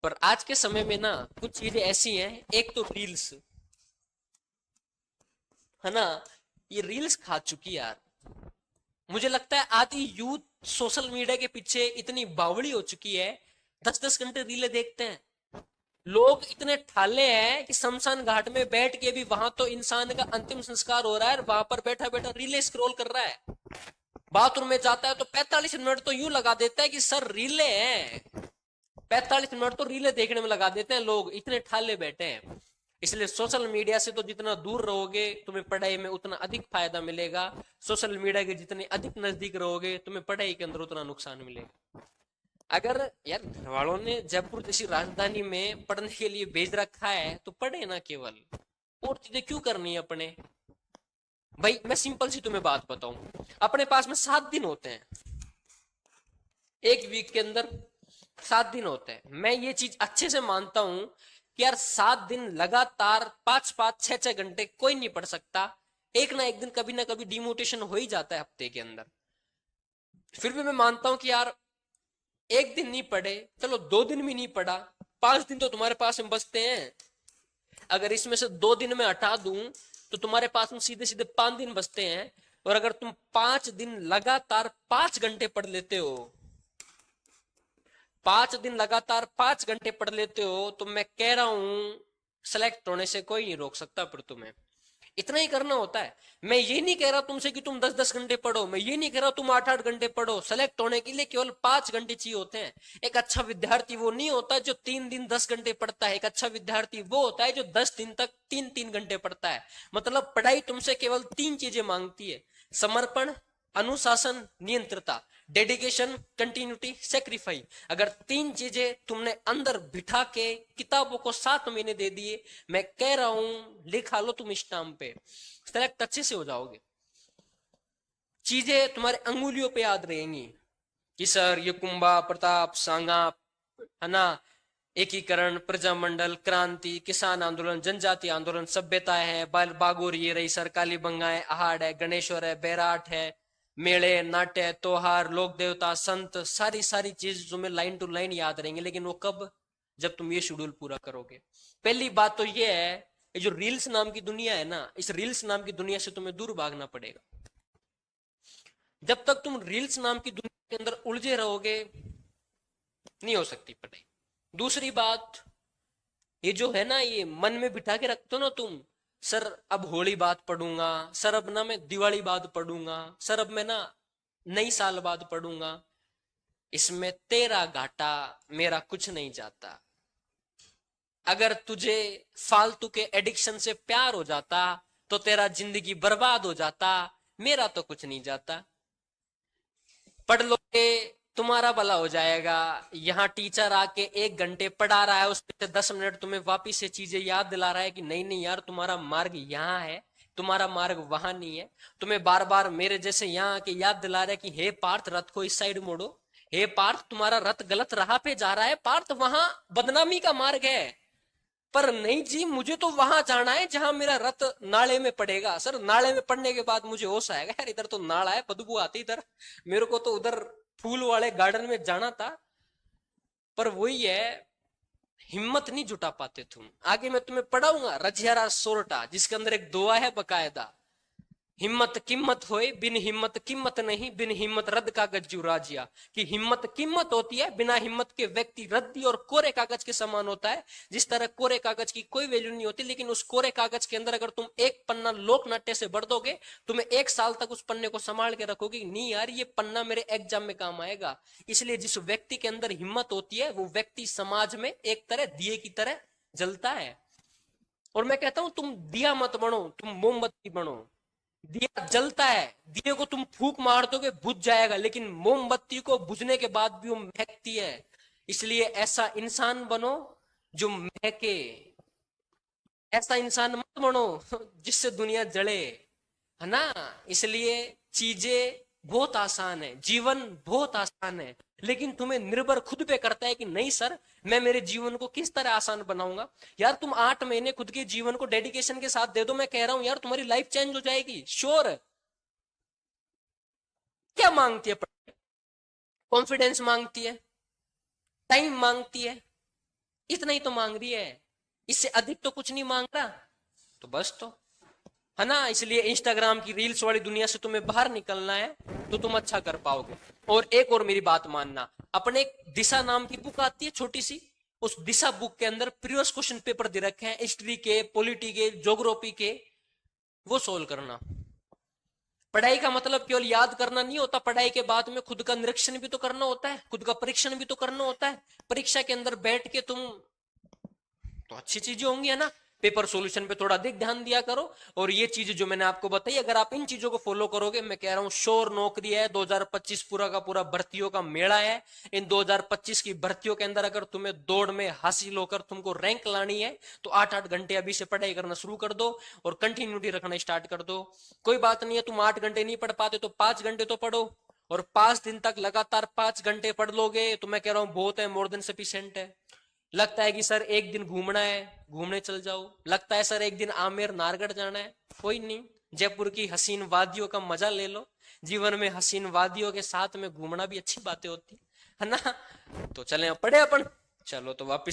पर आज के समय में ना कुछ चीजें ऐसी हैं, एक तो रील्स है ना, ये रील्स खा चुकी है यार। मुझे लगता है आधी यूथ सोशल मीडिया के पीछे इतनी बावड़ी हो चुकी है, 10-10 घंटे रीलें देखते हैं। लोग इतने ठाले हैं कि शमशान घाट में बैठ के भी वहां तो इंसान का अंतिम संस्कार हो रहा है, वहां पर बैठा बैठा रीलें स्क्रॉल कर रहा है। बाथरूम में जाता है तो 45 मिनट तो यूं लगा देता है कि सर रीलें हैं। 45 मिनट तो रीलें देखने में लगा देते हैं, लोग इतने ठाले बैठे हैं। इसलिए सोशल मीडिया से तो जितना दूर रहोगे तुम्हें पढ़ाई में उतना अधिक फायदा मिलेगा। सोशल मीडिया के जितने अधिक नजदीक रहोगे तुम्हें पढ़ाई के अंदर उतना नुकसान मिलेगा। अगर यार घर वालों ने जयपुर जैसी राजधानी में पढ़ने के लिए भेज रखा है तो पढ़े ना केवल, और चीजें क्यों करनी है अपने। भाई मैं सिंपल सी तुम्हें बात बताऊं, अपने पास में 7 दिन होते हैं, एक वीक के अंदर 7 दिन होते हैं। मैं ये चीज अच्छे से मानता हूं कि यार 7 दिन लगातार 5-5, 6-6 घंटे कोई नहीं पढ़ सकता। एक ना एक दिन कभी ना कभी डिमोटिवेशन हो ही जाता है हफ्ते के अंदर। फिर भी मैं मानता हूं कि यार एक दिन नहीं पढ़े, चलो 2 दिन भी नहीं पढ़ा, 5 दिन तो तुम्हारे पास में बचते हैं। अगर इसमें से 2 दिन में हटा दूं तो तुम्हारे पास में सीधे सीधे 5 दिन बचते हैं। और अगर तुम 5 दिन लगातार 5 घंटे पढ़ लेते हो, 5 दिन लगातार 5 घंटे पढ़ लेते हो, तो मैं कह रहा हूं सेलेक्ट होने से कोई नहीं रोक सकता। पर तुम्हें इतना ही करना होता है। मैं ये नहीं कह रहा तुमसे कि तुम 10-10 घंटे पढ़ो, मैं ये नहीं कह रहा तुम 8-8 घंटे पढ़ो। सेलेक्ट होने के लिए केवल 5 घंटे चाहिए होते हैं। एक अच्छा विद्यार्थी वो नहीं होता जो 3 दिन 10 घंटे पढ़ता है, एक अच्छा विद्यार्थी वो होता है जो 10 दिन तक 3-3 घंटे पढ़ता है। मतलब पढ़ाई तुमसे केवल 3 चीजें मांगती है: समर्पण, अनुशासन, नियंत्रता, डेडिकेशन, कंटिन्यूटी, सेक्रीफाई। अगर 3 चीजें तुमने अंदर बिठा के किताबों को 7 महीने दे दिए, मैं कह रहा हूं लिखा लो तुम स्टाम्प पे, सेलेक्ट अच्छे से हो जाओगे। चीजें तुम्हारे अंगुलियों पे याद रहेंगी कि सर ये कुंभा, प्रताप, सांगा, है ना, एकीकरण, प्रजामंडल, क्रांति, किसान आंदोलन, जनजाति आंदोलन, सभ्यता है, बागोर ये रही सर, कालीबंगा है, आहाड़ है, गणेश्वर है, बैराट है, मेले, नाट्य, त्योहार, लोक देवता, संत, सारी सारी चीज तुम्हें लाइन टू लाइन याद रहेंगे। लेकिन वो कब? जब तुम ये शेड्यूल पूरा करोगे। पहली बात तो ये है, ये जो रील्स नाम की दुनिया है ना, इस रील्स नाम की दुनिया से तुम्हें दूर भागना पड़ेगा। जब तक तुम रील्स नाम की दुनिया के अंदर उलझे रहोगे नहीं हो सकती पढ़ाई। दूसरी बात, ये जो है ना, ये मन में बिठा के रखते हो ना तुम, सर अब होली बाद पढ़ूंगा, सर अब ना मैं दिवाली बाद पढ़ूंगा, सर अब मैं ना नई साल बाद पढ़ूंगा, इसमें तेरा घाटा मेरा कुछ नहीं जाता। अगर तुझे फालतू के एडिक्शन से प्यार हो जाता तो तेरा जिंदगी बर्बाद हो जाता, मेरा तो कुछ नहीं जाता। पढ़ लोगे तुम्हारा भला हो जाएगा। यहाँ टीचर आके 1 घंटे पढ़ा रहा है, उसमें से 10 मिनट तुम्हें वापिस से चीजें याद दिला रहा है कि नहीं नहीं यार तुम्हारा मार्ग यहाँ है, तुम्हारा मार्ग वहां नहीं है। तुम्हें बार बार मेरे जैसे यहाँ आके याद दिला रहा है कि हे पार्थ रथ को इस साइड मोड़ो, हे पार्थ तुम्हारा रथ गलत राह पे जा रहा है, पार्थ वहां बदनामी का मार्ग है। पर नहीं जी, मुझे तो वहां जाना है जहां मेरा रथ नाले में पड़ेगा। सर नाले में पड़ने के बाद मुझे होश आएगा, यार इधर तो नाला है, बदबू आती इधर, मेरे को तो उधर फूल वाले गार्डन में जाना था। पर वही है, हिम्मत नहीं जुटा पाते तुम। आगे मैं तुम्हें पढ़ाऊंगा रजियारा सोरठा, जिसके अंदर एक दुआ है बकायदा: हिम्मत किम्मत होए बिन हिम्मत किम्मत नहीं, बिन हिम्मत रद्द कागज जू राजिया। कि हिम्मत किम्मत होती है, बिना हिम्मत के व्यक्ति रद्दी और कोरे कागज के समान होता है। जिस तरह कोरे कागज की कोई वैल्यू नहीं होती, लेकिन उस कोरे कागज के अंदर अगर तुम एक पन्ना लोक नाट्य से भर दोगे, तुम्हें 1 साल तक उस पन्ने को संभाल के रखोगे, नहीं यार ये पन्ना मेरे एग्जाम में काम आएगा। इसलिए जिस व्यक्ति के अंदर हिम्मत होती है वो व्यक्ति समाज में एक तरह दिए की तरह जलता है। और मैं कहता हूं तुम दिया मत बनो, तुम मोमबत्ती बनो। दिया जलता है, दिए को तुम फूंक मार दोगे बुझ जाएगा, लेकिन मोमबत्ती को बुझने के बाद भी वो महकती है। इसलिए ऐसा इंसान बनो जो महके, ऐसा इंसान मत बनो जिससे दुनिया जले, है ना। इसलिए चीजें बहुत आसान है, जीवन बहुत आसान है, लेकिन तुम्हें निर्भर खुद पे करता है कि नहीं सर मैं मेरे जीवन को किस तरह आसान बनाऊंगा। यार तुम 8 महीने खुद के जीवन को डेडिकेशन के साथ दे दो, मैं कह रहा हूं यार तुम्हारी लाइफ चेंज हो जाएगी, श्योर। क्या मांगती है? कॉन्फिडेंस मांगती है, टाइम मांगती है, इतना ही तो मांग रही है, इससे अधिक तो कुछ नहीं मांग रहा। तो बस, तो है ना, इसलिए इंस्टाग्राम की रील्स वाली दुनिया से तुम्हें बाहर निकलना है तो तुम अच्छा कर पाओगे। और एक और मेरी बात मानना, अपने एक दिशा नाम की बुक आती है छोटी सी, उस दिशा बुक के अंदर प्रीवियस क्वेश्चन पेपर दे रखे हैं, हिस्ट्री के, पॉलिटी के, ज्योग्राफी के, वो सोल्व करना। पढ़ाई का मतलब केवल याद करना नहीं होता, पढ़ाई के बाद में खुद का निरीक्षण भी तो करना होता है, खुद का परीक्षण भी तो करना होता है। परीक्षा के अंदर बैठ के तुम, तो अच्छी चीजें होंगी, है ना, पेपर सॉल्यूशन पे थोड़ा अधिक ध्यान दिया करो। और ये चीजें जो मैंने आपको बताई, अगर आप इन चीजों को फॉलो करोगे, मैं कह रहा हूं श्योर नौकरी है। 2025 पूरा का पूरा भर्तियों का मेला है। इन 2025 की भर्तियों के अंदर अगर तुम्हें दौड़ में हासिल होकर तुमको रैंक लानी है, तो 8-8 घंटे अभी से पढ़ाई करना शुरू कर दो और कंटिन्यूटी रखना स्टार्ट कर दो। कोई बात नहीं है, तुम 8 घंटे नहीं पढ़ पाते तो 5 घंटे तो पढ़ो, और 5 दिन तक लगातार 5 घंटे पढ़ लोगे तो मैं कह रहा हूं बहुत है, मोर देन सफिशिएंट है। लगता है कि सर एक दिन घूमना है, घूमने चल जाओ। लगता है सर एक दिन आमेर नारगढ़ जाना है, कोई नहीं, जयपुर की हसीन वादियों का मजा ले लो। जीवन में हसीन वादियों के साथ में घूमना भी अच्छी बातें होती है ना। तो चले पढ़े अपन, चलो तो वापिस